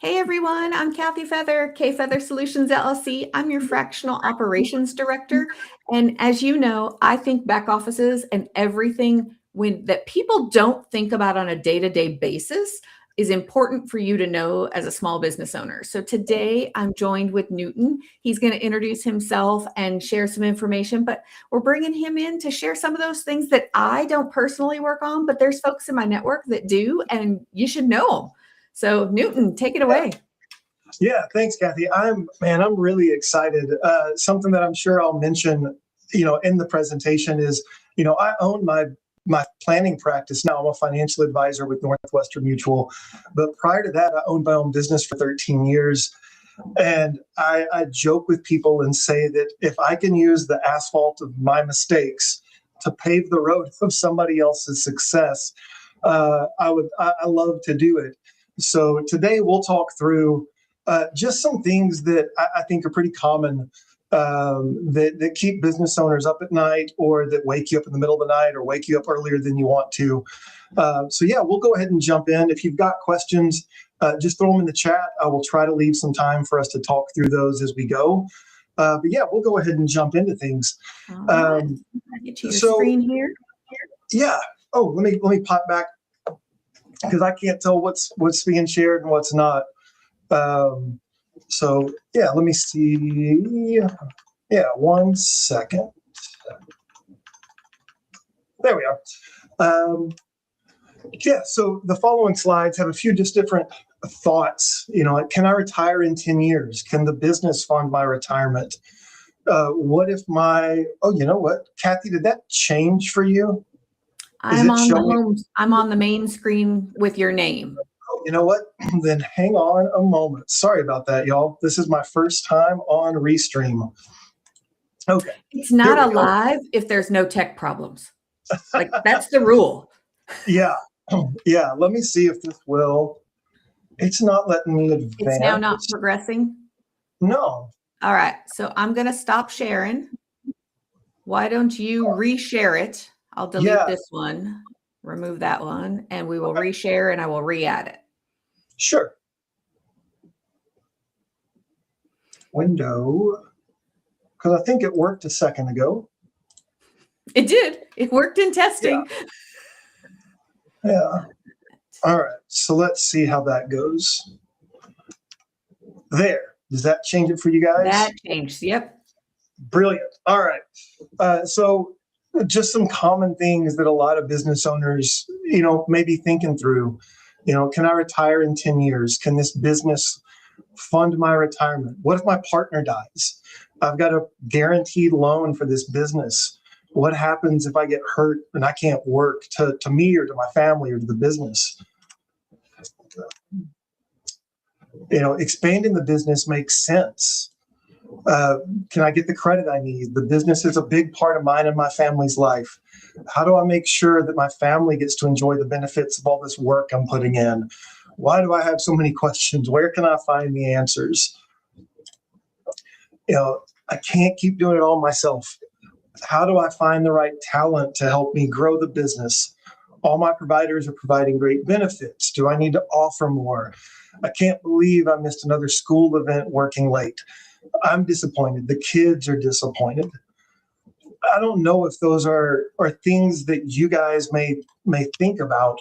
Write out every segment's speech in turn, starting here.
Hey everyone, I'm Kathy Feather, K Feather Solutions LLC. I'm your fractional operations director. And as you know, I think back offices and everything that people don't think about on a day-to-day basis is important for you to know as a small business owner. So today I'm joined with Newton. He's going to introduce himself and share some information, but we're bringing him in to share some of those things that I don't personally work on, but there's folks in my network that do, and you should know them. So Newton, take it away. Yeah, thanks, Kathy. I'm really excited. Something that I'm sure I'll mention, in the presentation is, I own my planning practice now. I'm a financial advisor with Northwestern Mutual, but prior to that, I owned my own business for 13 years. And I joke with people and say that if I can use the asphalt of my mistakes to pave the road of somebody else's success, I love to do it. So today we'll talk through just some things that I think are pretty common that keep business owners up at night, or that wake you up in the middle of the night, or wake you up earlier than you want to. So yeah, we'll go ahead and jump in. If you've got questions, just throw them in the chat. I will try to leave some time for us to talk through those as we go. But yeah, we'll go ahead and jump into things. Right. Get to your screen here. Yeah. Oh, let me pop back, because I can't tell what's being shared and what's not. So yeah, let me see. Yeah, 1 second. There we are. Yeah, so the following slides have a few just different thoughts. Like, can I retire in 10 years? Can the business fund my retirement? What if you know what, Kathy, did that change for you? I'm on the main screen with your name. Oh, you know what? Then hang on a moment. Sorry about that, y'all. This is my first time on Restream. Okay. It's not alive if there's no tech problems. Like, that's the rule. Yeah. Yeah. Let me see if this will. It's not letting me advance. It's now not progressing? No. All right. So I'm going to stop sharing. Why don't you reshare it? I'll delete this one, remove that one, and we will reshare, and I will re-add it. Sure. Window, because I think it worked a second ago. It did. It worked in testing. Yeah. All right. So let's see how that goes. There. Does that change it for you guys? That changed. Yep. Brilliant. All right. So just some common things that a lot of business owners, may be thinking through. Can I retire in 10 years? Can this business fund my retirement? What if my partner dies? I've got a guaranteed loan for this business. What happens if I get hurt and I can't work, to me or to my family or to the business? Expanding the business makes sense. Can I get the credit I need? The business is a big part of mine and my family's life. How do I make sure that my family gets to enjoy the benefits of all this work I'm putting in? Why do I have so many questions? Where can I find the answers? I can't keep doing it all myself. How do I find the right talent to help me grow the business? All my providers are providing great benefits. Do I need to offer more? I can't believe I missed another school event working late. I'm disappointed. The kids are disappointed. I don't know if those are things that you guys may think about.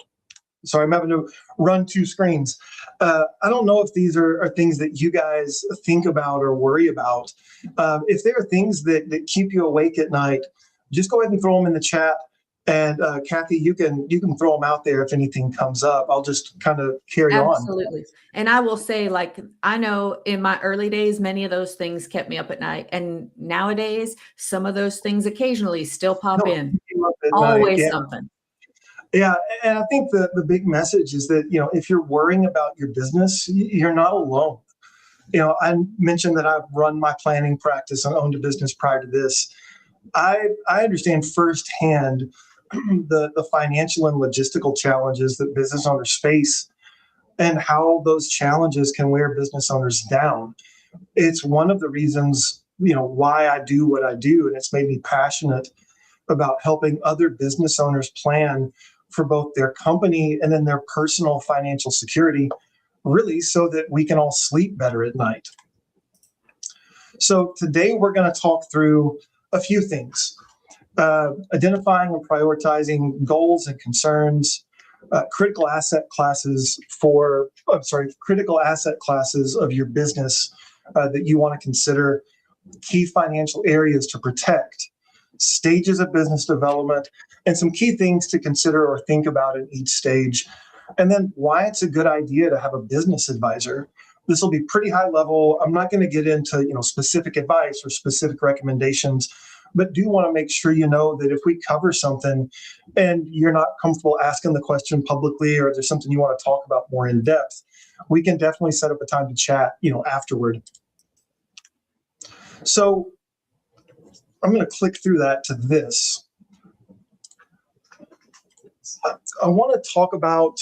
Sorry, I'm having to run two screens. I don't know if these are things that you guys think about or worry about. If there are things that keep you awake at night, just go ahead and throw them in the chat. And Kathy, you can throw them out there if anything comes up. I'll just kind of carry on. Absolutely. And I will say, I know in my early days, many of those things kept me up at night. And nowadays, some of those things occasionally still pop in. Always something. Yeah. And I think the big message is that, if you're worrying about your business, you're not alone. I mentioned that I've run my planning practice and owned a business prior to this. I understand firsthand the financial and logistical challenges that business owners face, and how those challenges can wear business owners down. It's one of the reasons, why I do what I do, and it's made me passionate about helping other business owners plan for both their company and then their personal financial security, really so that we can all sleep better at night. So today we're going to talk through a few things. Identifying and prioritizing goals and concerns, critical asset classes of your business that you want to consider, key financial areas to protect, stages of business development, and some key things to consider or think about in each stage. And then why it's a good idea to have a business advisor. This will be pretty high level. I'm not going to get into, specific advice or specific recommendations, but do want to make sure you know that if we cover something and you're not comfortable asking the question publicly, or there's something you want to talk about more in depth, we can definitely set up a time to chat, afterward. So I'm going to click through that to this. I want to talk about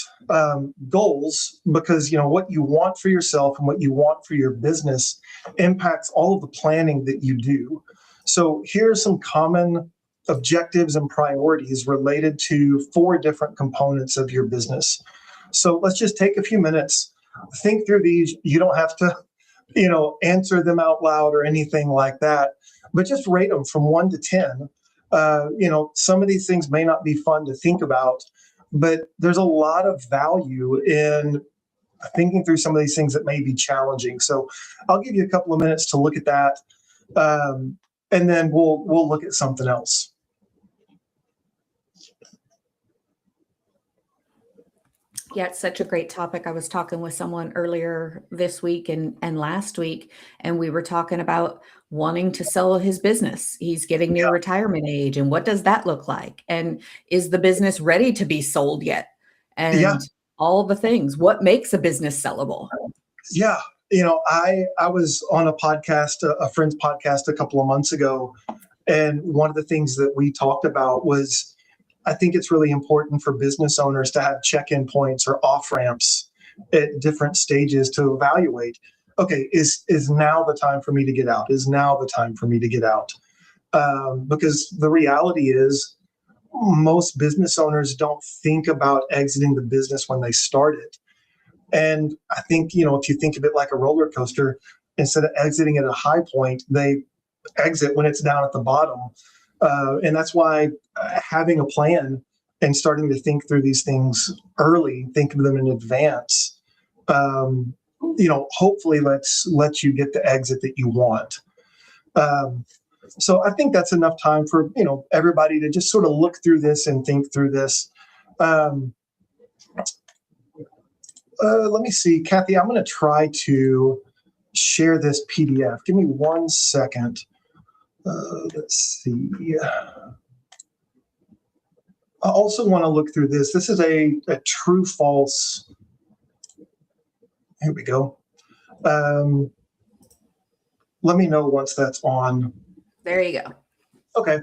goals because, what you want for yourself and what you want for your business impacts all of the planning that you do. So here are some common objectives and priorities related to 4 different components of your business. So let's just take a few minutes, think through these. You don't have to, answer them out loud or anything like that, but just rate them from 1 to 10. Some of these things may not be fun to think about, but there's a lot of value in thinking through some of these things that may be challenging. So I'll give you a couple of minutes to look at that. And then we'll look at something else. Yeah, it's such a great topic. I was talking with someone earlier this week and last week, and we were talking about wanting to sell his business. He's getting near retirement age, and what does that look like? And is the business ready to be sold yet? And all the things. What makes a business sellable? Yeah. I was on a podcast, a friend's podcast a couple of months ago, and one of the things that we talked about was, I think it's really important for business owners to have check-in points or off-ramps at different stages to evaluate, okay, is now the time for me to get out? Is now the time for me to get out? Because the reality is most business owners don't think about exiting the business when they start it. And I think, if you think of it like a roller coaster, instead of exiting at a high point, they exit when it's down at the bottom. And that's why having a plan and starting to think through these things early, think of them in advance, hopefully lets you get the exit that you want. So I think that's enough time for, everybody to just sort of look through this and think through this. Let me see, Kathy, I'm going to try to share this PDF. Give me 1 second. Let's see. I also want to look through this. This is a true false. Here we go. Let me know once that's on. There you go. Okay.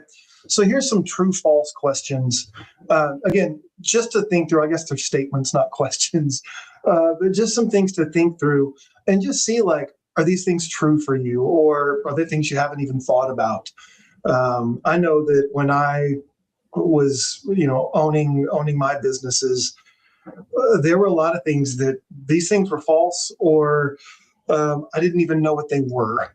So here's some true false questions. Again, just to think through, I guess they're statements, not questions, but just some things to think through and just see, are these things true for you, or are there things you haven't even thought about? I know that when I was, owning my businesses, there were a lot of things that these things were false, or I didn't even know what they were.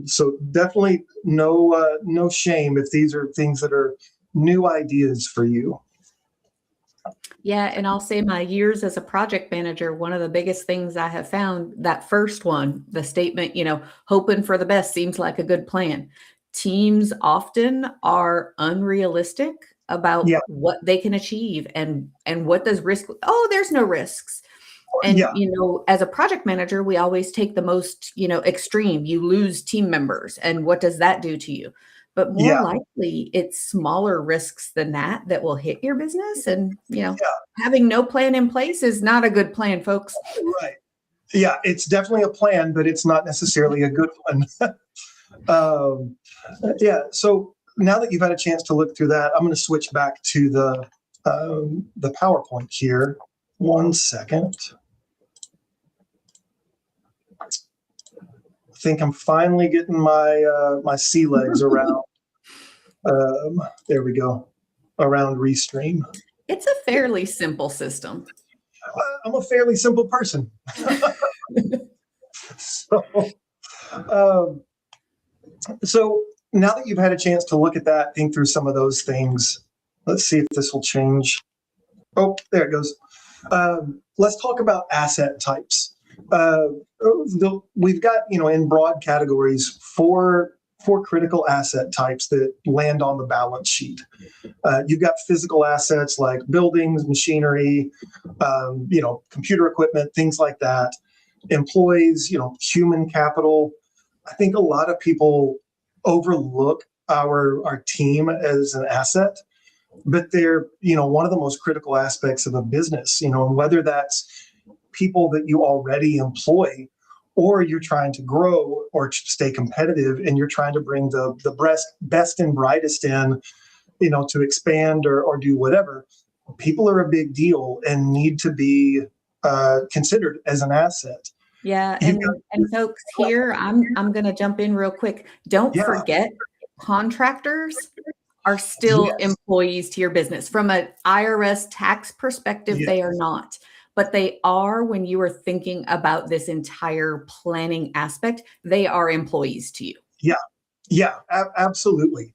So definitely no shame if these are things that are new ideas for you. Yeah, and I'll say my years as a project manager, one of the biggest things I have found, that first one, the statement, hoping for the best seems like a good plan. Teams often are unrealistic about what they can achieve and what does risk. Oh, there's no risks. And, as a project manager, we always take the most, extreme. You lose team members. And what does that do to you? But more likely, it's smaller risks than that will hit your business. And, having no plan in place is not a good plan, folks. Right. Yeah, it's definitely a plan, but it's not necessarily a good one. So now that you've had a chance to look through that, I'm going to switch back to the PowerPoint here. 1 second. I think I'm finally getting my sea legs around. There we go. Around Restream. It's a fairly simple system. I'm a fairly simple person. So, um, so now that you've had a chance to look at that, think through some of those things, let's see if this will change. Oh, there it goes. Let's talk about asset types. Uh, we've got, in broad categories, four critical asset types that land on the balance sheet. You've got physical assets like buildings, machinery, computer equipment, things like that. Employees, human capital. I think a lot of people overlook our team as an asset, but they're, one of the most critical aspects of a business, and whether that's people that you already employ, or you're trying to grow or stay competitive and you're trying to bring the best and brightest in, to expand or do whatever. People are a big deal and need to be considered as an asset. Yeah, You got, and folks, here I'm going to jump in real quick. Don't yeah, forget, contractors are still yes, employees to your business. From an IRS tax perspective, yeah, they are not, but they are when you are thinking about this entire planning aspect. They are employees to you. yeah, yeah, absolutely.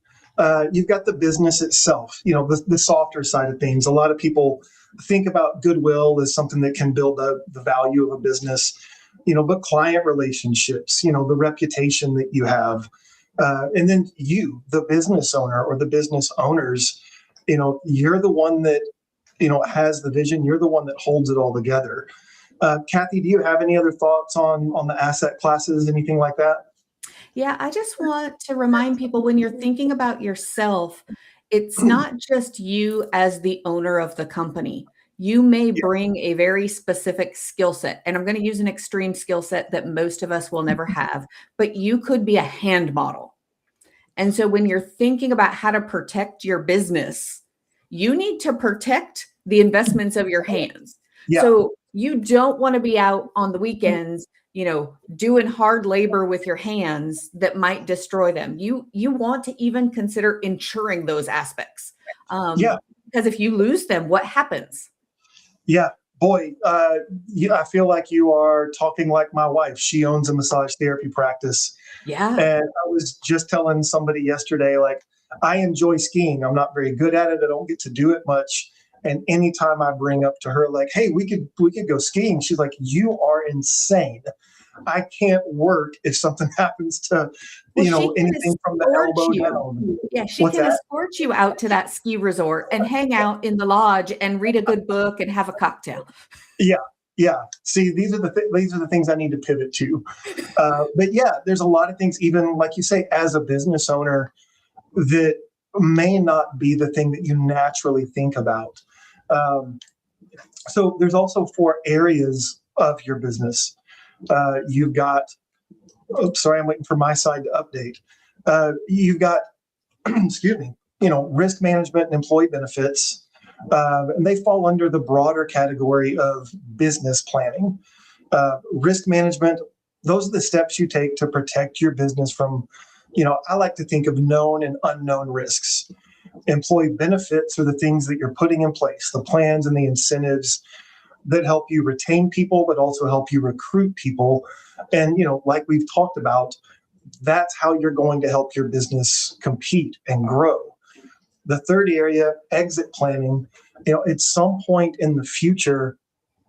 You've got the business itself, the softer side of things. A lot of people think about goodwill as something that can build the value of a business, but client relationships, the reputation that you have, and then you, the business owner or the business owners, you're the one that, has the vision. You're the one that holds it all together. Kathy, do you have any other thoughts on the asset classes, anything like that? Yeah, I just want to remind people when you're thinking about yourself, it's not just you as the owner of the company. You may Yeah, bring a very specific skill set, and I'm going to use an extreme skill set that most of us will never have, but you could be a hand model. And so when you're thinking about how to protect your business, you need to protect the investments of your hands. yeah, So you don't want to be out on the weekends, doing hard labor with your hands that might destroy them. You want to even consider insuring those aspects. yeah. Because if you lose them, what happens? Yeah, boy, I feel like you are talking like my wife. She owns a massage therapy practice. Yeah. And I was just telling somebody yesterday, like, I enjoy skiing. I'm not very good at it. I don't get to do it much. And anytime I bring up to her, like, hey, we could go skiing, she's like, you are insane. I can't work if something happens to, Well, she can anything from the escort elbow you. down. Yeah, she What's can that? escort you out to that ski resort and hang out in the lodge and read a good book and have a cocktail. Yeah, yeah. See, these are the things I need to pivot to. But yeah, there's a lot of things, even like you say, as a business owner, that may not be the thing that you naturally think about. Um, so there's also four areas of your business. You've got, oops, sorry, I'm waiting for my side to update. You've got, excuse me, risk management and employee benefits. And they fall under the broader category of business planning. Risk management, those are the steps you take to protect your business from, I like to think of known and unknown risks. Employee benefits are the things that you're putting in place, the plans and the incentives that help you retain people, but also help you recruit people. And, like we've talked about, that's how you're going to help your business compete and grow. The third area, exit planning, at some point in the future,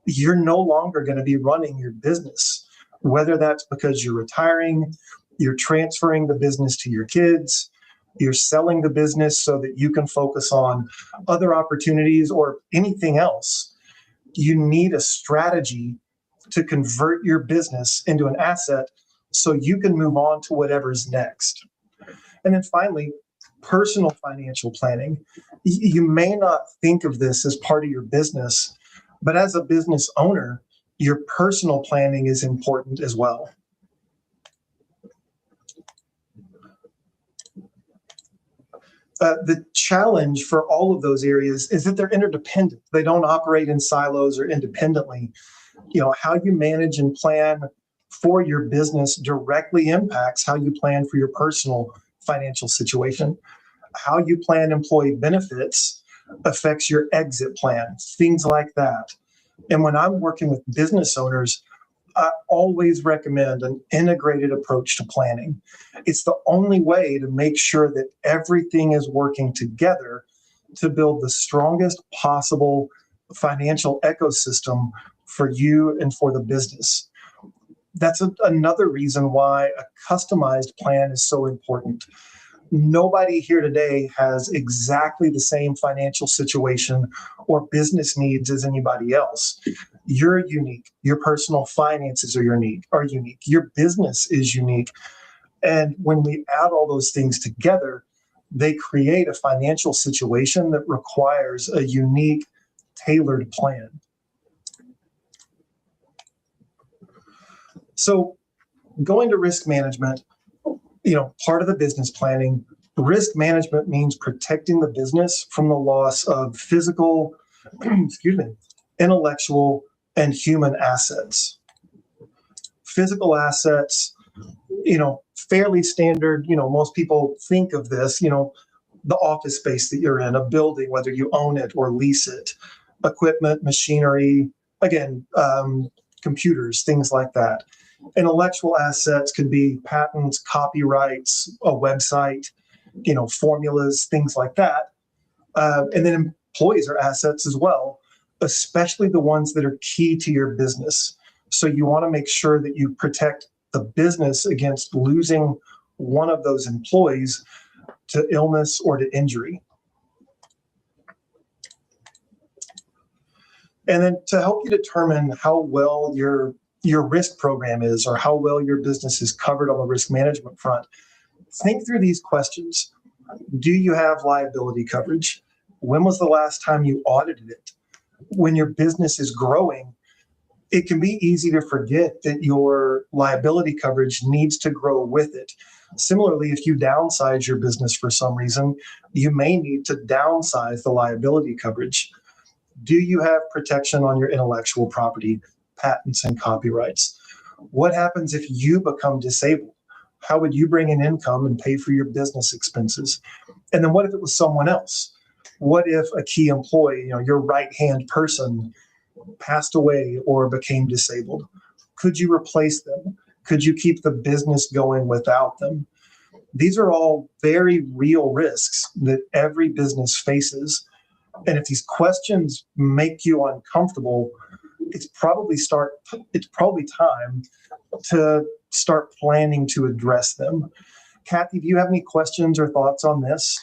you're no longer going to be running your business, whether that's because you're retiring, you're transferring the business to your kids, you're selling the business so that you can focus on other opportunities or anything else. You need a strategy to convert your business into an asset so you can move on to whatever's next. And then finally, personal financial planning. You may not think of this as part of your business, but as a business owner, your personal planning is important as well. The challenge for all of those areas is that they're interdependent. They don't operate in silos or independently. How you manage and plan for your business directly impacts how you plan for your personal financial situation. How you plan employee benefits affects your exit plan, things like that. And when I'm working with business owners, I always recommend an integrated approach to planning. It's the only way to make sure that everything is working together to build the strongest possible financial ecosystem for you and for the business. That's another reason why a customized plan is so important. Nobody here today has exactly the same financial situation or business needs as anybody else. You're unique. Your personal finances are unique. Your business is unique. And when we add all those things together, they create a financial situation that requires a unique, tailored plan. So going to risk management, part of the business planning, risk management means protecting the business from the loss of physical, intellectual, and human assets. Physical assets, fairly standard, most people think of this, the office space that you're in, a building, whether you own it or lease it, equipment, machinery, again, computers, things like that. Intellectual assets could be patents, copyrights, a website, formulas, things like that. And then employees are assets as well, especially the ones that are key to your business. So you want to make sure that you protect the business against losing one of those employees to illness or to injury. And then to help you determine how well your risk program is or how well your business is covered on the risk management front, think through these questions. Do you have liability coverage? When was the last time you audited it? When your business is growing, it can be easy to forget that your liability coverage needs to grow with it. Similarly, if you downsize your business for some reason, you may need to downsize the liability coverage. Do you have protection on your intellectual property, patents, and copyrights? What happens if you become disabled? How would you bring in income and pay for your business expenses? And then what if it was someone else? What if a key employee, your right-hand person, passed away or became disabled? Could you replace them? Could you keep the business going without them? These are all very real risks that every business faces. And if these questions make you uncomfortable, it's probably time to start planning to address them. Kathy, do you have any questions or thoughts on this?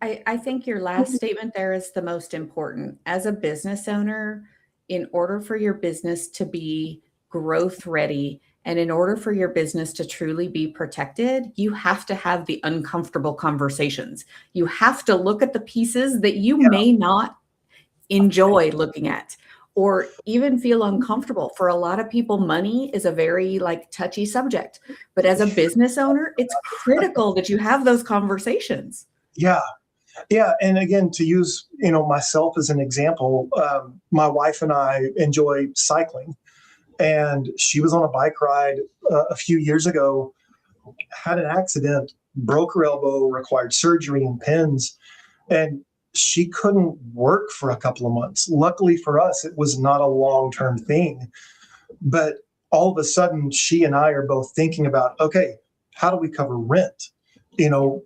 I think your last statement there is the most important. As a business owner, in order for your business to be growth ready and in order for your business to truly be protected, you have to have the uncomfortable conversations. You have to look at the pieces that you may not enjoy looking at or even feel uncomfortable. For a lot of people, money is a very touchy subject. But as a business owner, it's critical that you have those conversations. Yeah. Yeah. And again, to use, myself as an example, my wife and I enjoy cycling. And she was on a bike ride a few years ago, had an accident, broke her elbow, required surgery and pins, and she couldn't work for a couple of months. Luckily for us, it was not a long-term thing. But all of a sudden, she and I are both thinking about, okay, how do we cover rent?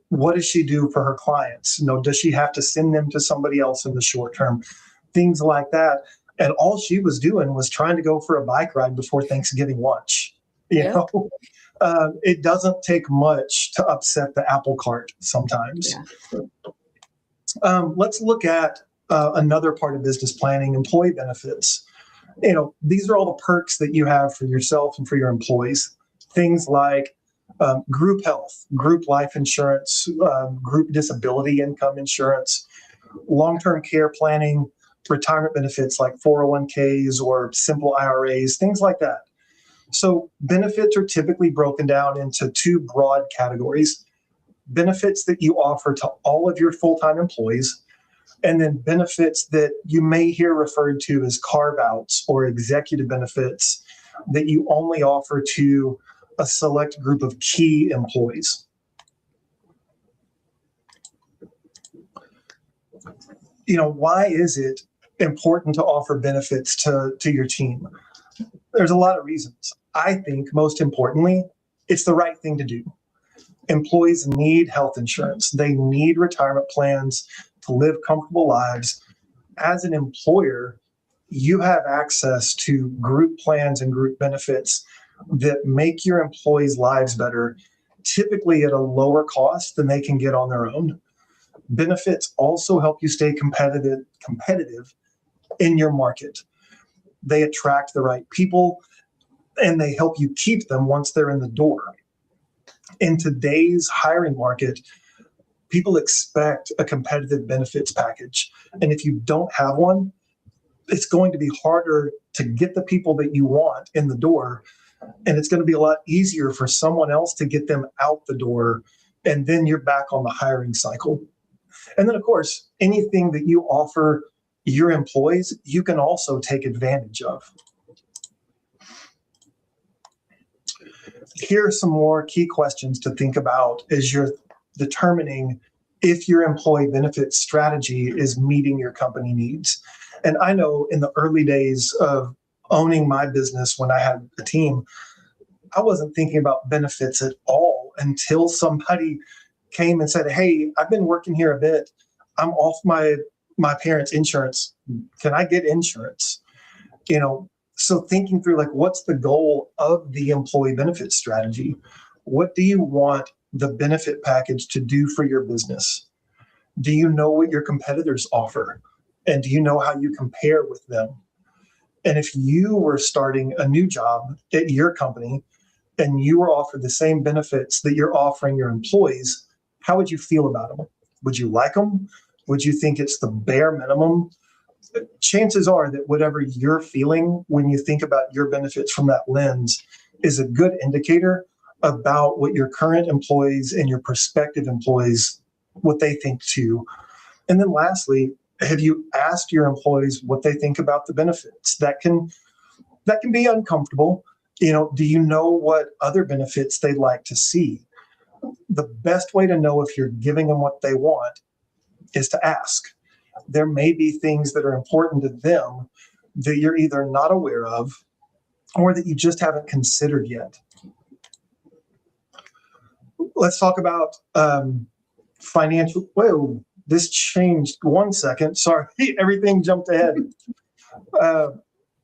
What does she do for her clients? Does she have to send them to somebody else in the short term? Things like that. And all she was doing was trying to go for a bike ride before Thanksgiving lunch. It doesn't take much to upset the apple cart sometimes. Yeah. Let's look at another part of business planning, employee benefits. These are all the perks that you have for yourself and for your employees. Things like group health, group life insurance, group disability income insurance, long-term care planning, retirement benefits like 401ks or simple IRAs, things like that. So benefits are typically broken down into two broad categories: benefits that you offer to all of your full-time employees, and then benefits that you may hear referred to as carve-outs or executive benefits that you only offer to a select group of key employees. Why is it important to offer benefits to your team? There's a lot of reasons. I think most importantly, it's the right thing to do. Employees need health insurance. They need retirement plans to live comfortable lives. As an employer, you have access to group plans and group benefits that make your employees' lives better, typically at a lower cost than they can get on their own. Benefits also help you stay competitive in your market. They attract the right people and they help you keep them once they're in the door. In today's hiring market, people expect a competitive benefits package. And if you don't have one, it's going to be harder to get the people that you want in the door. And it's going to be a lot easier for someone else to get them out the door. And then you're back on the hiring cycle. And then, of course, anything that you offer your employees, you can also take advantage of. Here are some more key questions to think about as you're determining if your employee benefits strategy is meeting your company needs. And I know in the early days of owning my business when I had a team, I wasn't thinking about benefits at all until somebody came and said, "Hey, I've been working here a bit. I'm off my parents' insurance. Can I get insurance?" So thinking through, like, what's the goal of the employee benefit strategy? What do you want the benefit package to do for your business? Do you know what your competitors offer? And do you know how you compare with them? And if you were starting a new job at your company and you were offered the same benefits that you're offering your employees, how would you feel about them? Would you like them? Would you think it's the bare minimum? Chances are that whatever you're feeling when you think about your benefits from that lens is a good indicator about what your current employees and your prospective employees, what they think too. And then lastly, have you asked your employees what they think about the benefits? That can be uncomfortable. Do you know what other benefits they'd like to see? The best way to know if you're giving them what they want is to ask. There may be things that are important to them that you're either not aware of or that you just haven't considered yet. Let's talk about financial. Whoa, this changed 1 second. Sorry, everything jumped ahead.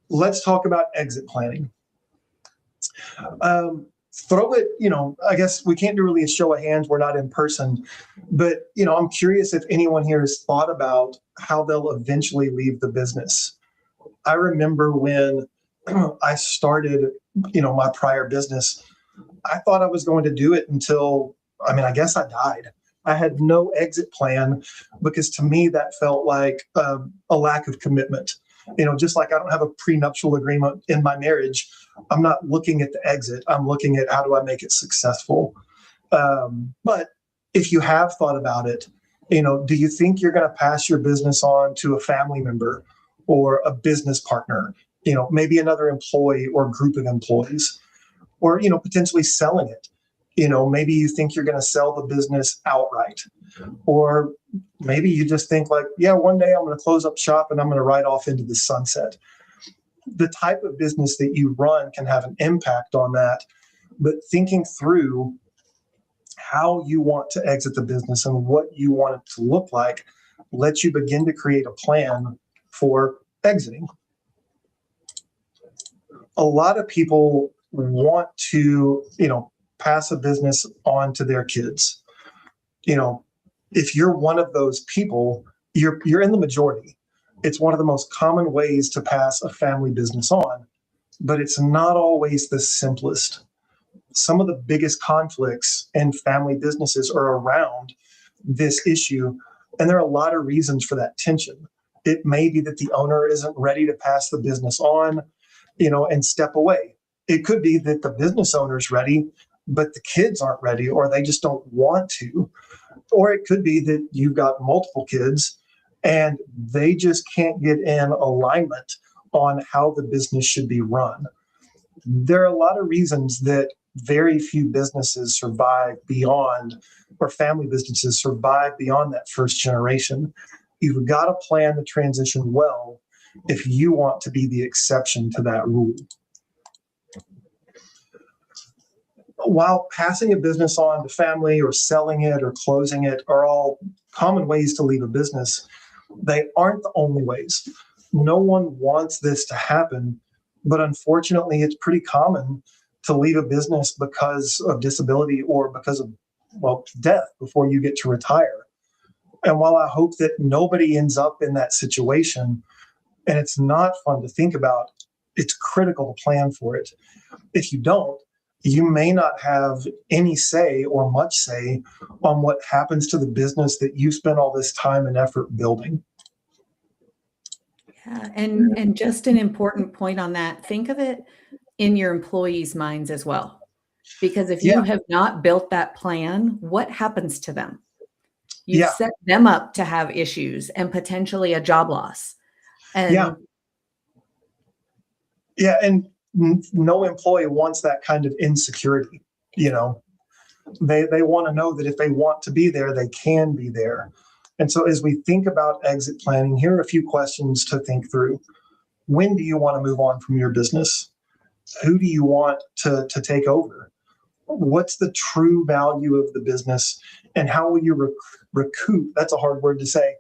Let's talk about exit planning. Throw it, I guess we can't do really a show of hands. We're not in person, but, I'm curious if anyone here has thought about how they'll eventually leave the business. I remember when I started, my prior business, I thought I was going to do it until, I guess I died. I had no exit plan because to me that felt like a lack of commitment. Just like I don't have a prenuptial agreement in my marriage, I'm not looking at the exit. I'm looking at how do I make it successful. But if you have thought about it, do you think you're going to pass your business on to a family member or a business partner, maybe another employee or group of employees, or, potentially selling it? Maybe you think you're going to sell the business outright, or maybe you just think like, yeah, one day I'm going to close up shop and I'm going to ride off into the sunset. The type of business that you run can have an impact on that, but thinking through how you want to exit the business and what you want it to look like lets you begin to create a plan for exiting. A lot of people want to, pass a business on to their kids. If you're one of those people, you're in the majority. It's one of the most common ways to pass a family business on, but it's not always the simplest. Some of the biggest conflicts in family businesses are around this issue, and there are a lot of reasons for that tension. It may be that the owner isn't ready to pass the business on, and step away. It could be that the business owner's ready, but the kids aren't ready, or they just don't want to. Or it could be that you've got multiple kids and they just can't get in alignment on how the business should be run. There are a lot of reasons that very few businesses survive beyond, or family businesses survive beyond that first generation. You've got to plan the transition well if you want to be the exception to that rule. While passing a business on to family or selling it or closing it are all common ways to leave a business, they aren't the only ways. No one wants this to happen, but unfortunately, it's pretty common to leave a business because of disability or because of, well, death before you get to retire. And while I hope that nobody ends up in that situation, and it's not fun to think about, it's critical to plan for it. If you don't, you may not have any say or much say on what happens to the business that you spent all this time and effort building. Yeah, and just an important point on that, think of it in your employees' minds as well. Because if you Yeah, have not built that plan, what happens to them? You've yeah, set them up to have issues and potentially a job loss. yeah, And yeah. And no employee wants that kind of insecurity. You know, they want to know that if they want to be there, they can be there. And so as we think about exit planning, here are a few questions to think through. When do you want to move on from your business? Who do you want to take over? What's the true value of the business? And how will you recoup? That's a hard word to say.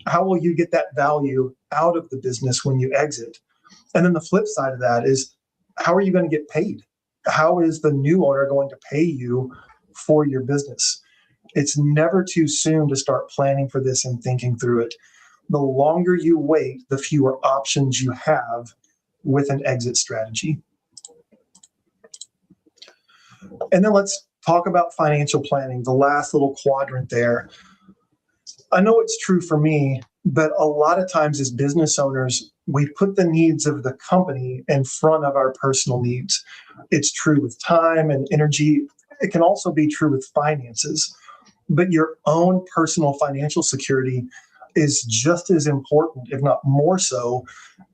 How will you get that value out of the business when you exit? And then the flip side of that is, how are you going to get paid? How is the new owner going to pay you for your business? It's never too soon to start planning for this and thinking through it. The longer you wait, the fewer options you have with an exit strategy. And then let's talk about financial planning, the last little quadrant there. I know it's true for me, but a lot of times as business owners, we put the needs of the company in front of our personal needs. It's true with time and energy. It can also be true with finances. But your own personal financial security is just as important, if not more so,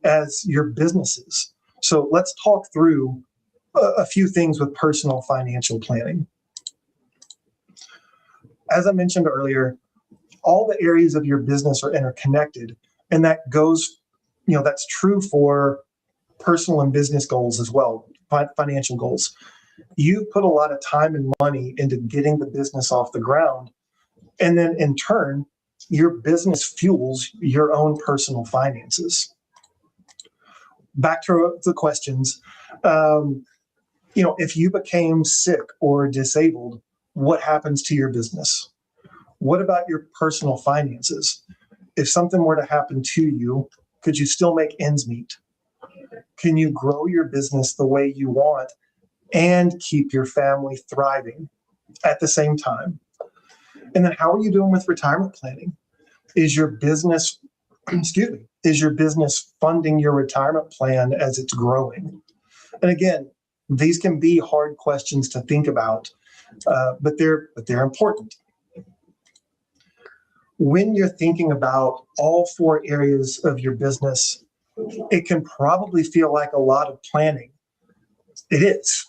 as your businesses. So let's talk through a few things with personal financial planning. As I mentioned earlier, all the areas of your business are interconnected, and that goes, that's true for personal and business goals as well, financial goals. You put a lot of time and money into getting the business off the ground, and then in turn, your business fuels your own personal finances. Back to the questions. If you became sick or disabled, what happens to your business? What about your personal finances? If something were to happen to you, could you still make ends meet? Can you grow your business the way you want and keep your family thriving at the same time? And then how are you doing with retirement planning? Is your business, is your business funding your retirement plan as it's growing? And again, these can be hard questions to think about, but they're important. When you're thinking about all four areas of your business, it can probably feel like a lot of planning. It is.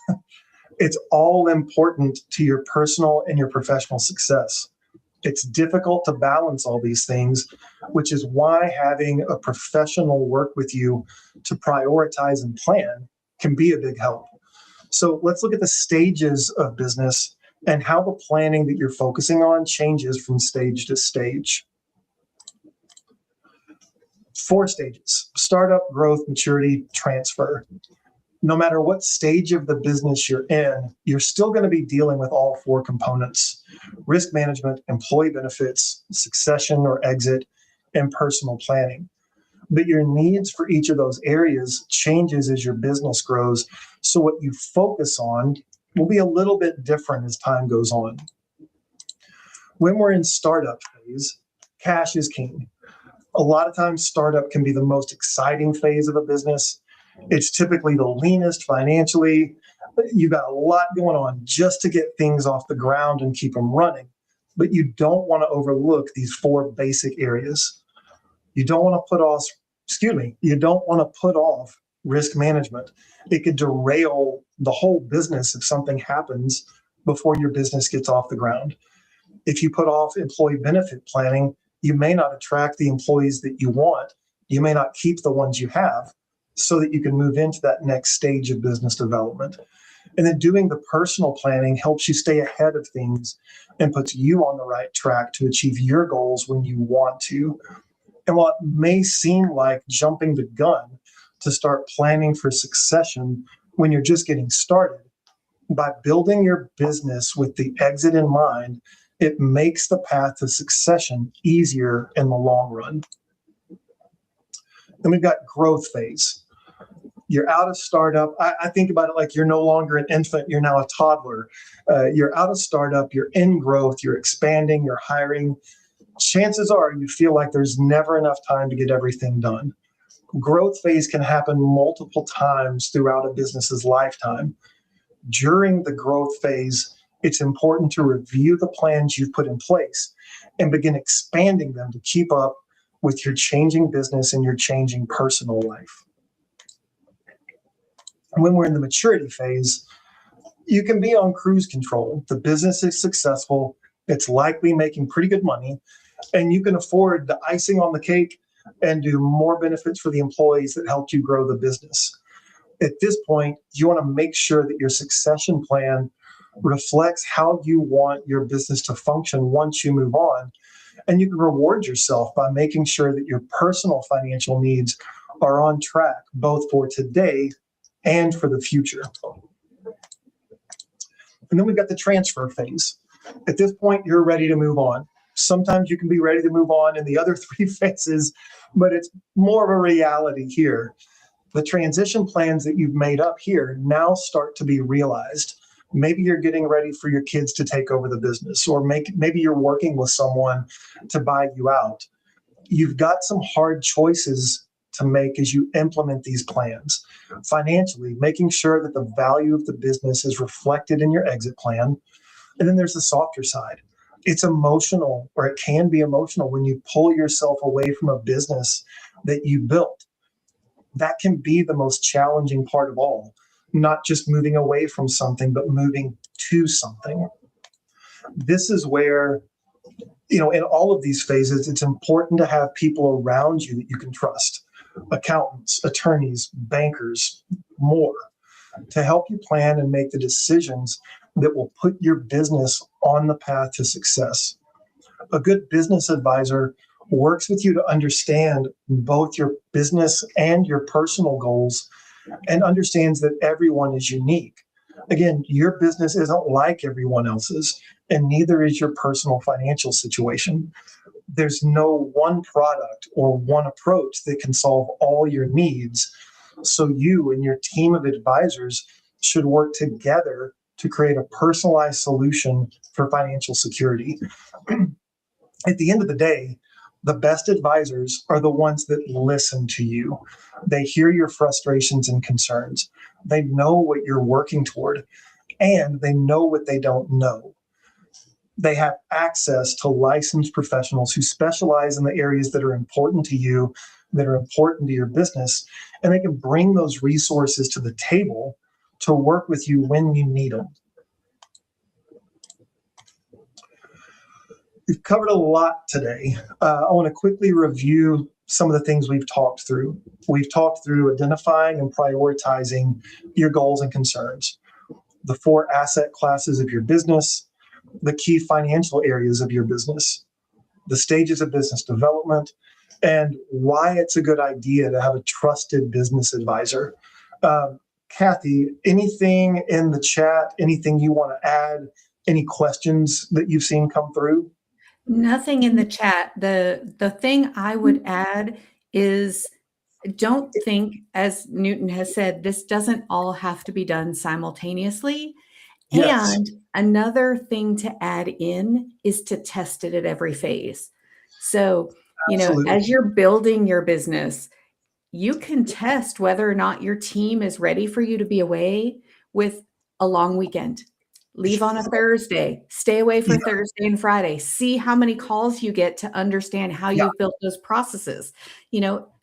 It's all important to your personal and your professional success. It's difficult to balance all these things, which is why having a professional work with you to prioritize and plan can be a big help. So let's look at the stages of business and how the planning that you're focusing on changes from stage to stage. 4 stages: startup, growth, maturity, transfer. No matter what stage of the business you're in, you're still going to be dealing with all 4 components: risk management, employee benefits, succession or exit, and personal planning. But your needs for each of those areas changes as your business grows. So what you focus on will be a little bit different as time goes on. When we're in startup phase, cash is king. A lot of times startup can be the most exciting phase of a business. It's typically the leanest financially. You got a lot going on just to get things off the ground and keep them running. But you don't want to overlook these 4 basic areas. You don't want to put off risk management. It could derail the whole business if something happens before your business gets off the ground. If you put off employee benefit planning, you may not attract the employees that you want You may not keep the ones you have so that you can move into that next stage of business development. And then doing the personal planning helps you stay ahead of things and puts you on the right track to achieve your goals when you want to. And while it may seem like jumping the gun to start planning for succession when you're just getting started, by building your business with the exit in mind, it makes the path to succession easier in the long run. Then we've got growth phase. You're out of startup. I think about it like you're no longer an infant, you're now a toddler. You're out of startup, you're in growth, you're expanding, you're hiring. Chances are you feel like there's never enough time to get everything done. Growth phase can happen multiple times throughout a business's lifetime. During the growth phase, it's important to review the plans you've put in place and begin expanding them to keep up with your changing business and your changing personal life. When we're in the maturity phase, you can be on cruise control. The business is successful, it's likely making pretty good money, and you can afford the icing on the cake and do more benefits for the employees that helped you grow the business. At this point, you want to make sure that your succession plan reflects how you want your business to function once you move on. And you can reward yourself by making sure that your personal financial needs are on track, both for today and for the future. And then we've got the transfer phase. At this point, you're ready to move on. Sometimes you can be ready to move on in the other three phases, but it's more of a reality here. The transition plans that you've made up here now start to be realized. Maybe you're getting ready for your kids to take over the business, or maybe you're working with someone to buy you out. You've got some hard choices to make as you implement these plans. Financially, making sure that the value of the business is reflected in your exit plan. And then there's the softer side. It's emotional, or it can be emotional, when you pull yourself away from a business that you built. That can be the most challenging part of all, not just moving away from something, but moving to something. This is where, in all of these phases, it's important to have people around you that you can trust, accountants, attorneys, bankers, more, to help you plan and make the decisions that will put your business on the path to success. A good business advisor works with you to understand both your business and your personal goals, and understands that everyone is unique. Again, your business isn't like everyone else's, and neither is your personal financial situation. There's no one product or one approach that can solve all your needs. So you and your team of advisors should work together to create a personalized solution for financial security. At the end of the day, the best advisors are the ones that listen to you. They hear your frustrations and concerns. They know what you're working toward, and they know what they don't know. They have access to licensed professionals who specialize in the areas that are important to you, that are important to your business, and they can bring those resources to the table to work with you when you need them. We've covered a lot today. I want to quickly review some of the things we've talked through. We've talked through identifying and prioritizing your goals and concerns, the 4 asset classes of your business, the key financial areas of your business, the stages of business development, and why it's a good idea to have a trusted business advisor. Kathy, anything in the chat, anything you want to add, any questions that you've seen come through? Nothing in the chat. The thing I would add is, don't think, as Newton has said, this doesn't all have to be done simultaneously. Yes. And another thing to add in is to test it at every phase. So, Absolutely. as you're building your business, you can test whether or not your team is ready for you to be away with a long weekend. Leave on a Thursday, stay away for Thursday and Friday. See how many calls you get to understand how you've built those processes.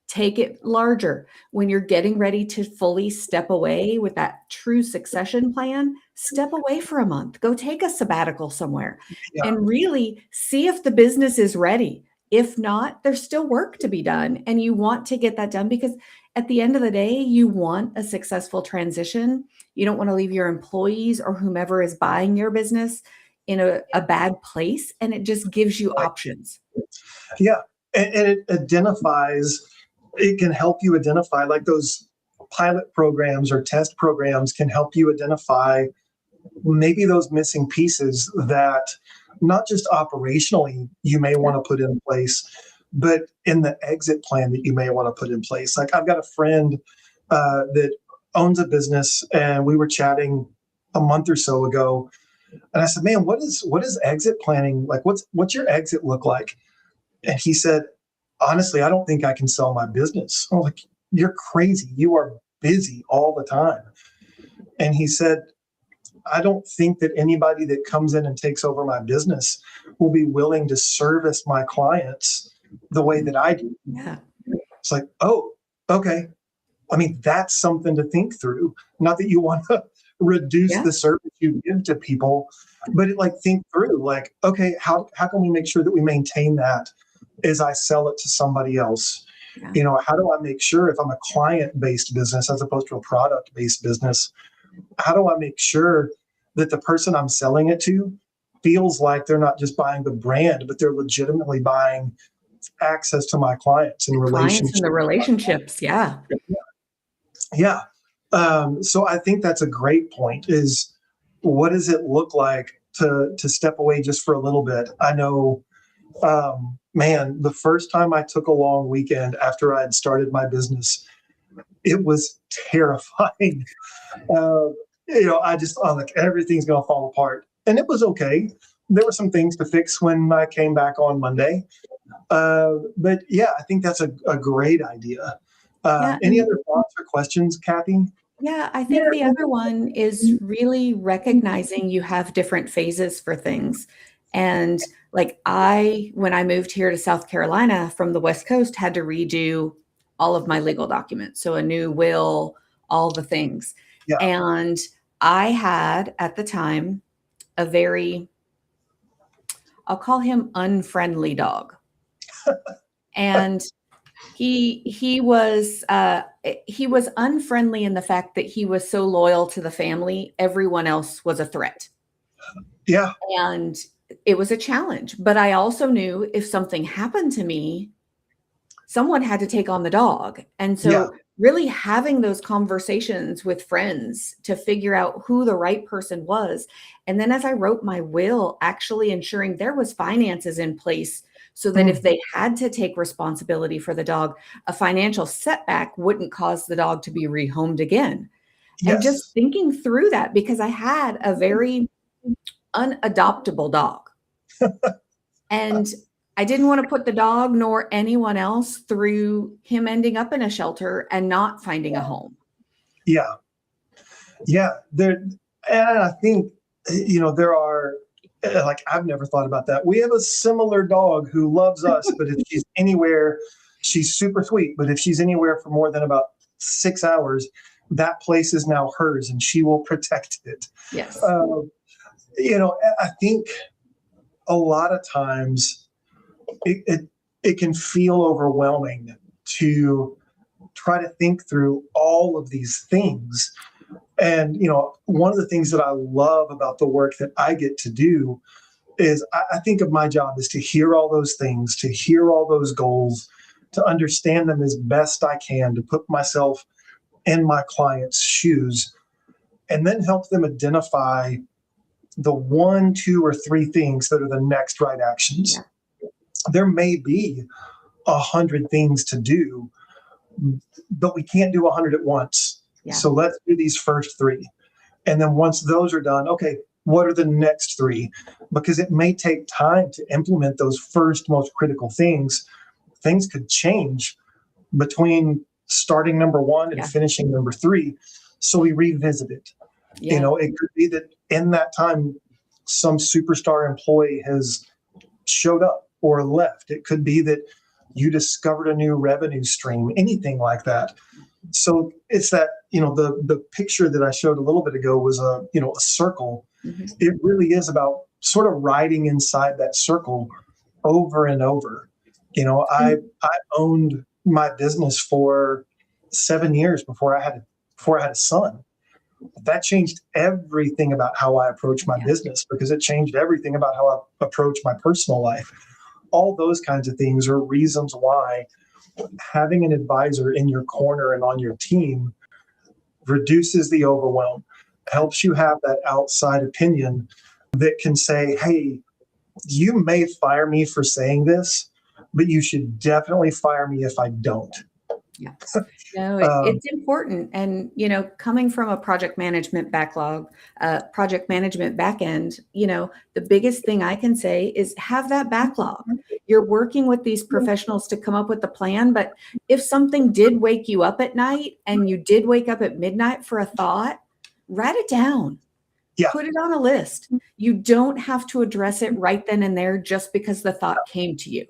Take it larger. When you're getting ready to fully step away with that true succession plan, step away for a month. Go take a sabbatical somewhere and really see if the business is ready. If not, there's still work to be done, and you want to get that done because at the end of the day, you want a successful transition. You don't want to leave your employees or whomever is buying your business in a bad place, and it just gives you options. Yeah. And it identifies, it can help you identify, like those pilot programs or test programs can help you identify maybe those missing pieces that not just operationally you may want to put in place, but in the exit plan that you may want to put in place. Like I've got a friend that owns a business, and we were chatting a month or so ago, and I said, "Man, what is exit planning like? What's your exit look like?" And he said, "Honestly, I don't think I can sell my business." I'm like, "You're crazy. You are busy all the time." And he said, "I don't think that anybody that comes in and takes over my business will be willing to service my clients the way that I do." Yeah. It's like, oh, okay. I mean, that's something to think through. Not that you want to reduce Yeah. the service you give to people, but like think through, like, okay, how can we make sure that we maintain that as I sell it to somebody else? Yeah. How do I make sure, if I'm a client-based business as opposed to a product-based business, how do I make sure that the person I'm selling it to feels like they're not just buying the brand, but they're legitimately buying access to my clients and Clients and relationships? the relationships. Yeah. Yeah. So I think that's a great point, is what does it look like to step away just for a little bit? I know, man, the first time I took a long weekend after I had started my business, it was terrifying. Uh, I'm like, everything's going to fall apart. And it was okay. There were some things to fix when I came back on Monday. But yeah, I think that's a great idea. Yeah. Any other thoughts or questions, Kathy? Yeah, I think the other one is really recognizing you have different phases for things. And like when I moved here to South Carolina from the West Coast, had to redo all of my legal documents. So a new will, all the things. Yeah. And I had at the time a very, I'll call him unfriendly dog. And he was unfriendly in the fact that he was so loyal to the family. Everyone else was a threat. Yeah. And it was a challenge. But I also knew if something happened to me, someone had to take on the dog. And Yeah. so really having those conversations with friends to figure out who the right person was. And then as I wrote my will, actually ensuring there was finances in place so that if they had to take responsibility for the dog, a financial setback wouldn't cause the dog to be rehomed again. And just Yes. thinking through that, because I had a very unadoptable dog. And I didn't want to put the dog nor anyone else through him ending up in a shelter and not finding a home. Yeah. Yeah. And I think, there are, like, I've never thought about that. We have a similar dog who loves us, but if she's anywhere, she's super sweet. But if she's anywhere for more than about 6 hours, that place is now hers and she will protect it. Yes. I think a lot of times it can feel overwhelming to try to think through all of these things. And, one of the things that I love about the work that I get to do is I think of my job is to hear all those things, to hear all those goals, to understand them as best I can, to put myself in my client's shoes, and then help them identify the one, two, or three things that are the next right actions. Yeah. There may be 100 things to do, but we can't do 100 at once. Yeah. So let's do these first three. And then once those are done, okay, what are the next three? Because it may take time to implement those first most critical things. Things could change between starting number one and finishing number three. So we revisit it. Yeah. It could be that in that time, some superstar employee has showed up or left. It could be that you discovered a new revenue stream, anything like that. So it's that, the picture that I showed a little bit ago was a circle. Mm-hmm. It really is about sort of riding inside that circle over and over. I owned my business for 7 years before I had a son. That changed everything about how I approach my business, because it changed everything about how I approach my personal life. All those kinds of things are reasons why having an advisor in your corner and on your team reduces the overwhelm, helps you have that outside opinion that can say, hey, you may fire me for saying this, but you should definitely fire me if I don't. Yeah. No, Um, it's important. And, coming from a project management back end, the biggest thing I can say is have that backlog. You're working with these professionals to come up with the plan. But if something did wake you up at night and you did wake up at midnight for a thought, write it down. yeah, Put it on a list. You don't have to address it right then and there just because the thought came to you.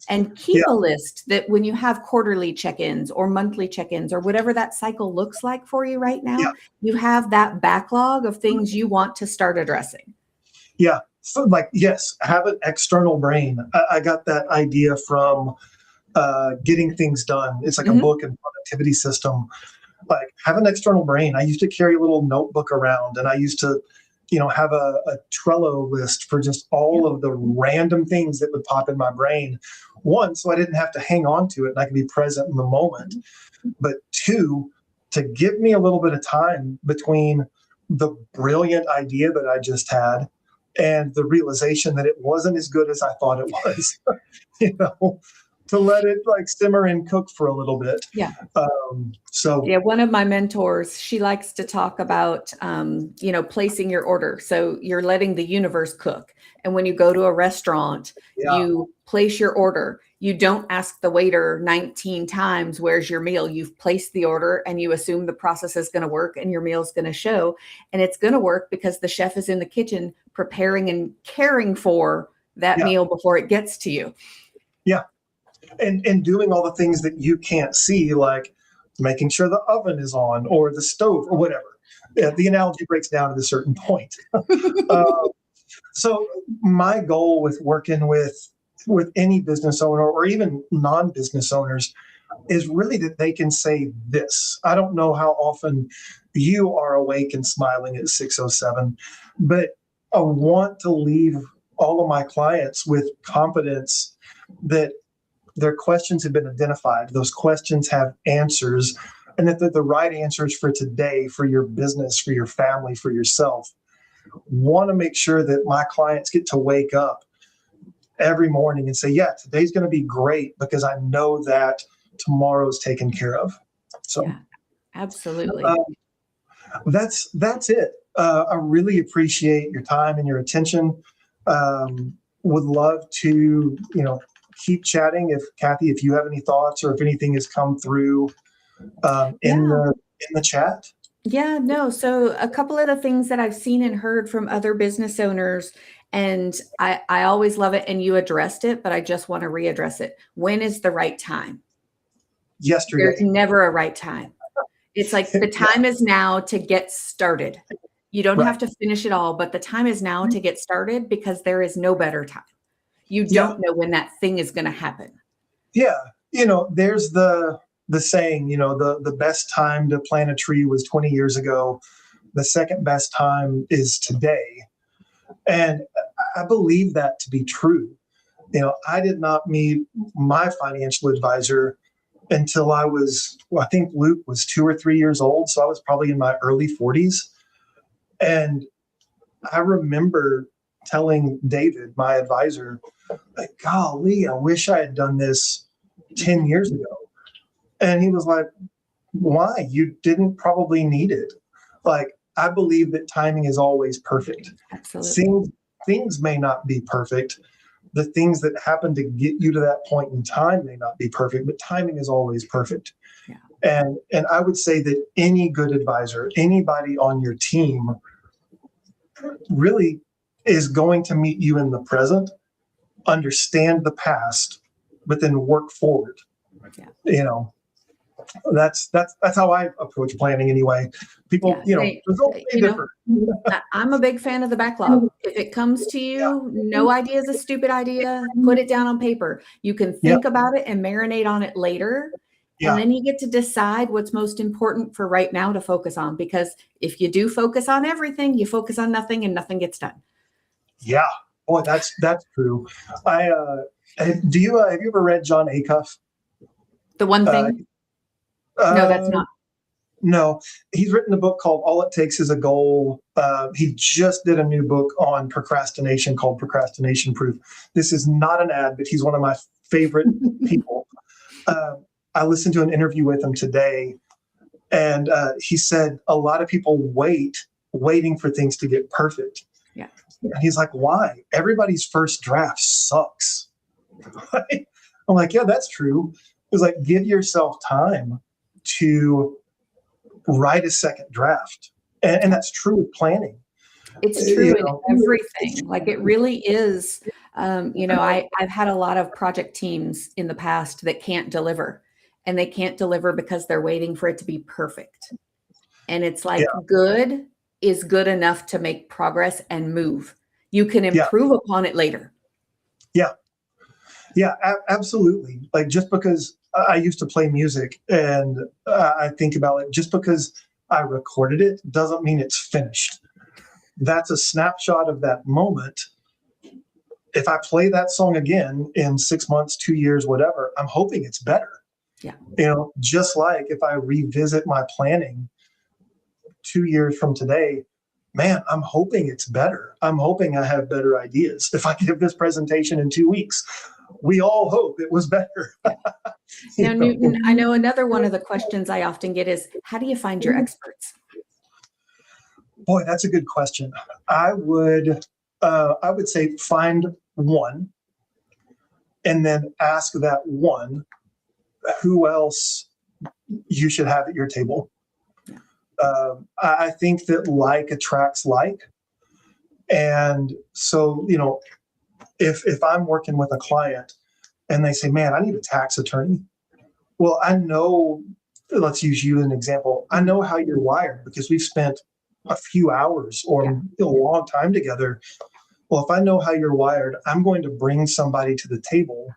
And keep yeah, a list that when you have quarterly check-ins or monthly check-ins or whatever that cycle looks like for you right yeah, now, you have that backlog of things you want to start addressing. yeah. So, yes, have an external brain. I got that idea from Getting Things Done. It's like a Mhm. book and productivity system. Like, have an external brain. I used to carry a little notebook around, and I used to, have a Trello list for just all of the random things that would pop in my brain. One, so I didn't have to hang on to it and I could be present in the moment. But two, to give me a little bit of time between the brilliant idea that I just had and the realization that it wasn't as good as I thought it was, you know, to let it simmer and cook for a little bit. Yeah. So Yeah, one of my mentors, she likes to talk about, placing your order. So you're letting the universe cook. And when you go to a restaurant, yeah, you place your order. You don't ask the waiter 19 times, where's your meal? You've placed the order and you assume the process is going to work and your meal's going to show. And it's going to work because the chef is in the kitchen preparing and caring for that yeah, meal before it gets to you. yeah. And doing all the things that you can't see, like making sure the oven is on or the stove or whatever. The analogy breaks down at a certain point. uh, so my goal with working with any business owner or even non-business owners is really that they can say this. I don't know how often you are awake and smiling at 6:07, but I want to leave all of my clients with confidence that their questions have been identified. Those questions have answers, and that they're the right answers for today, for your business, for your family, for yourself. Want to make sure that my clients get to wake up every morning and say, yeah, today's going to be great because I know that tomorrow's taken care of. So Yeah, uh, absolutely. that's it. I really appreciate your time and your attention. Would love to, keep chatting. If Kathy, if you have any thoughts or if anything has come through in Yeah. the chat. Yeah, no. So a couple of the things that I've seen and heard from other business owners, and I always love it, and you addressed it, but I just want to readdress it. When is the right time? There's Yesterday. never a right time. It's like the Yeah, time is now to get started. You don't have right. to finish it all, but the time is now to get started because there is no better time. You Yeah, don't know when that thing is going to happen. yeah. There's the saying, the best time to plant a tree was 20 years ago. The second best time is today. And I believe that to be true. I did not meet my financial advisor until I think Luke was 2 or 3 years old. So I was probably in my early 40s. And I remember telling David, my advisor, like, golly, I wish I had done this 10 Mhm. years ago. And he was like, why? You didn't probably need it. Like, I believe that timing is always perfect. Absolutely. Things may not be perfect. The things that happen to get you to that point in time may not be perfect, but timing is always perfect. Yeah. And I would say that any good advisor, anybody on your team really is going to meet you in the present, understand the past, but then work forward. Yeah. You know, That's how I approach planning anyway. People, Yeah, results may you know, differ. I'm a big fan of the backlog. If it comes to Yeah, you, no idea is a stupid idea, put it down on paper. You can yeah, think about it and marinate on it later. And yeah, then you get to decide what's most important for right now to focus on. Because if you do focus on everything, you focus on nothing and nothing gets done. yeah. Boy, that's true. I do you have you ever read John Acuff? The one Uh, thing, no, that's uh, not. no, he's written a book called All It Takes Is a Goal. He just did a new book on procrastination called Procrastination Proof. This is not an ad, but he's one of my favorite people. Uh, I listened to an interview with him today, and he said a lot of people waiting for things to get perfect. Yeah. And he's like, why? Everybody's first draft sucks. Right? I'm like, yeah, that's true. It's like, give yourself time to write a second draft. And that's true with planning. It's true You in know, everything. Like it really is. I've had a lot of project teams in the past that can't deliver, and they can't deliver because they're waiting for it to be perfect. And it's yeah, like good is good enough to make progress and move. You can yeah, improve upon it later. yeah, yeah, absolutely. Like just because I used to play music and I think about it, just because I recorded it doesn't mean it's finished. That's a snapshot of that moment. If I play that song again in 6 months, 2 years, whatever, I'm hoping it's better. Yeah. Just like if I revisit my planning 2 years from today, man, I'm hoping it's better. I'm hoping I have better ideas. If I give this presentation in 2 weeks, we all hope it was better. Now, You know? Newton, I know another one of the questions I often get is how do you find your experts? Boy, that's a good question. I would say find one and then ask that one who else you should have at your table. I think that like attracts like. And so, if I'm working with a client and they say, man, I need a tax attorney. Well, I know, let's use you as an example. I know how you're wired because we've spent a few hours or Yeah. a long time together. Well, if I know how you're wired, I'm going to bring somebody to the table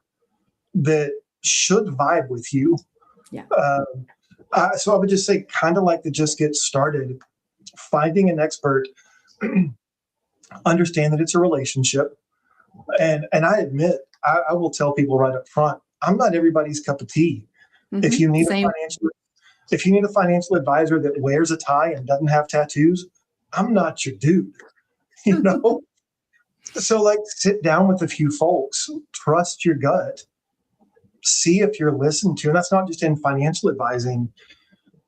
that should vibe with you. Yeah. So I would just say, kind of like to just get started, finding an expert, understand that it's a relationship. And I admit, I will tell people right up front, I'm not everybody's cup of tea. If you need Same. if you need a financial advisor that wears a tie and doesn't have tattoos, I'm not your dude. You know? So like sit down with a few folks, trust your gut, see if you're listened to. And that's not just in financial advising.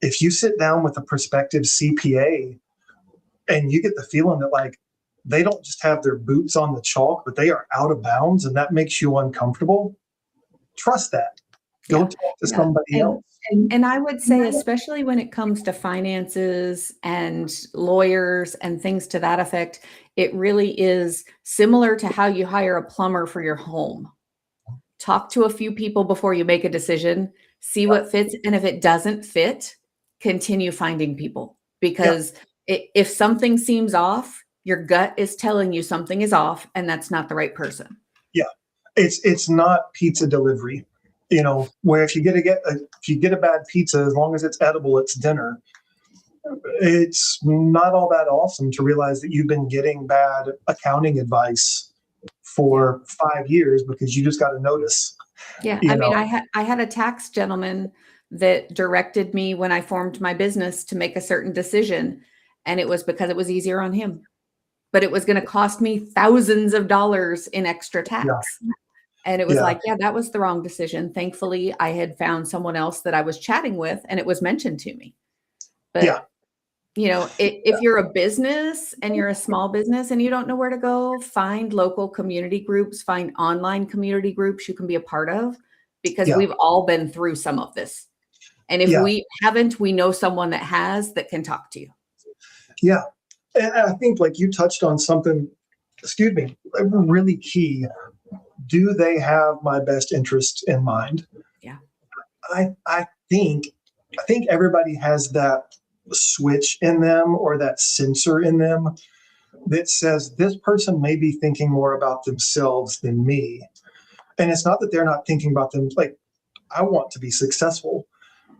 If you sit down with a prospective CPA and you get the feeling that like they don't just have their boots on the chalk, but they are out of bounds and that makes you uncomfortable, trust that. Go Yeah. talk to Yeah. somebody else. And I would say, especially when it comes to finances and lawyers and things to that effect, it really is similar to how you hire a plumber for your home. Talk to a few people before you make a decision, see what fits. And if it doesn't fit, continue finding people. Because if something seems off, your gut is telling you something is off and that's not the right person. Yeah, it's not pizza delivery. Where if you get a bad pizza, as long as it's edible, it's dinner. It's not all that awesome to realize that you've been getting bad accounting advice for 5 years because you just got to notice. Yeah, You I mean, know, I had a tax gentleman that directed me when I formed my business to make a certain decision, and it was because it was easier on him, but it was going to cost me thousands of dollars in extra yeah, tax. And it was yeah, like, yeah, that was the wrong decision. Thankfully, I had found someone else that I was chatting with, and it was mentioned to me. yeah, But if you're a business and you're a small business and you don't know where to go, find local community groups, find online community groups you can be a part of, because yeah, we've all been through some of this. And if yeah, we haven't, we know someone that has that can talk to you. yeah. And I think like you touched on something, excuse me, really key. Do they have my best interest in mind? Yeah. I think I think everybody has that switch in them or that sensor in them that says this person may be thinking more about themselves than me. And it's not that they're not thinking about them. Like, I want to be successful,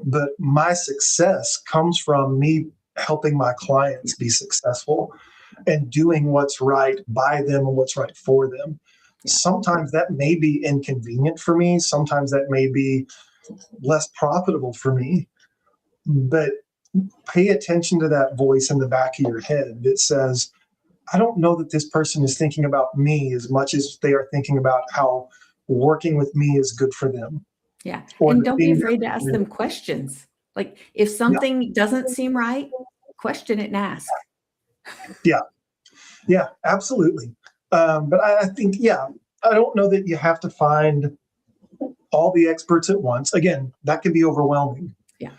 but my success comes from me helping my clients be successful and doing what's right by them and what's right for them. Yeah. Sometimes that may be inconvenient for me. Sometimes that may be less profitable for me. But pay attention to that voice in the back of your head that says, I don't know that this person is thinking about me as much as they are thinking about how working with me is good for them. Yeah. Or And the don't be thing afraid to ask that- them questions. Like if Yeah, something doesn't seem right, question it and ask. yeah, yeah, absolutely. But I think, yeah, I don't know that you have to find all the experts at once. Again, that can be overwhelming. Yeah.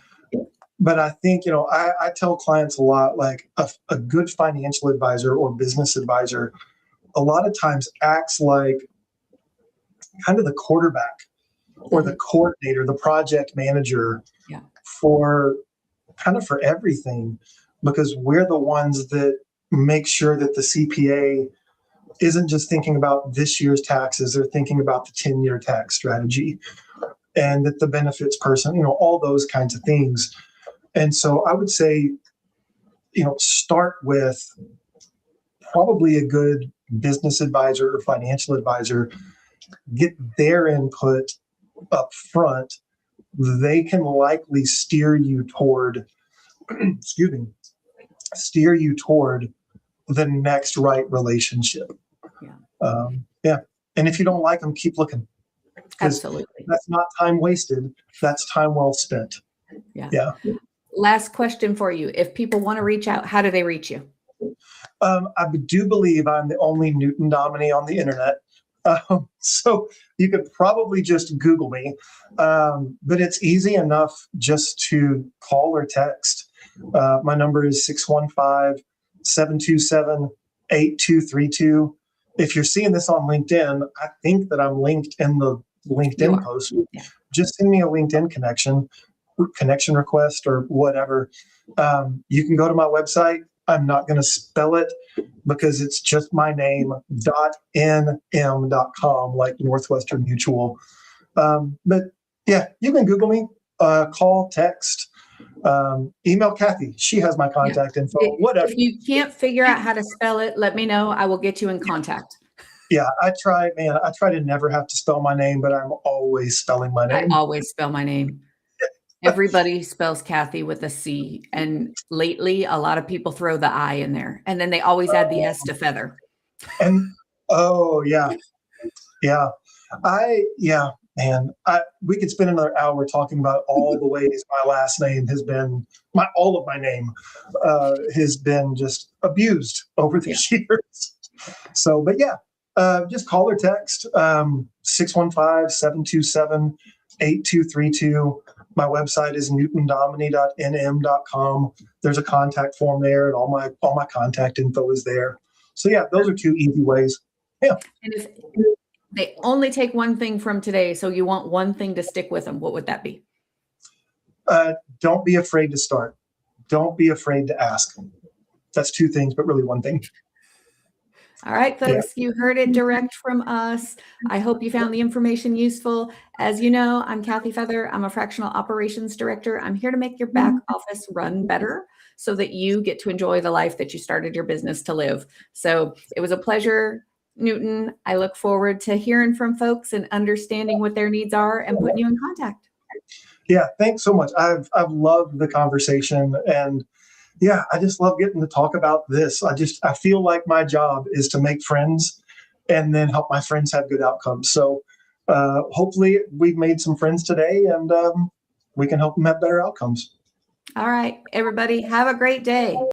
But I think, I tell clients a lot, like a good financial advisor or business advisor, a lot of times acts like kind of the quarterback or the Mhm. coordinator, the project manager Yeah. for for everything, because we're the ones that make sure that the CPA isn't just thinking about this year's taxes, they're thinking about the 10-year tax strategy and that the benefits person, all those kinds of things. And so I would say, start with probably a good business advisor or financial advisor, get their input up front. They can likely steer you toward, excuse me, steer you toward the next right relationship. Yeah. Yeah. And if you don't like them, keep looking, because Absolutely. that's not time wasted. That's time well spent. Yeah. Yeah. Last question for you. If people want to reach out, how do they reach you? I do believe I'm the only Newton Dominee on the internet. So you could probably just Google me. But it's easy enough just to call or text. My number is 615-727-8232. If you're seeing this on LinkedIn, I think that I'm linked in the You LinkedIn are. post. Yeah. Just send me a LinkedIn connection request or whatever. You can go to my website. I'm not going to spell it because it's just my name, .nm.com, like Northwestern Mutual. But yeah, you can Google me, call, text, email Kathy. She has my Yeah. contact info, whatever. If you can't figure out how to spell it, let me know. I will get you in contact. Yeah, I try to never have to spell my name, but I'm always spelling my I name. always spell my name. Everybody spells Kathy with a C. And lately, a lot of people throw the I in there. And then they always add the S to feather. And oh yeah, yeah. Man, we could spend another hour talking about all the ways my last name has been, all of my name has been just abused over the years. So, but yeah, just call or text 615-727-8232. My website is newtondominee.nm.com. There's a contact form there, and all my contact info is there. So yeah, those are two easy ways. Yeah. And if they only take one thing from today, so you want one thing to stick with them, what would that be? Don't be afraid to start. Don't be afraid to ask. That's two things, but really one thing. All right, folks, you heard it direct from us. I hope you found the information useful. As you know, I'm Kathy Feather. I'm a fractional operations director. I'm here to make your back office run better so that you get to enjoy the life that you started your business to live. So it was a pleasure, Newton. I look forward to hearing from folks and understanding what their needs are and putting you in contact. Yeah, thanks so much. I've loved the conversation, and yeah, I just love getting to talk about this. I feel like my job is to make friends and then help my friends have good outcomes. So hopefully we've made some friends today, and we can help them have better outcomes. All right, everybody, have a great day.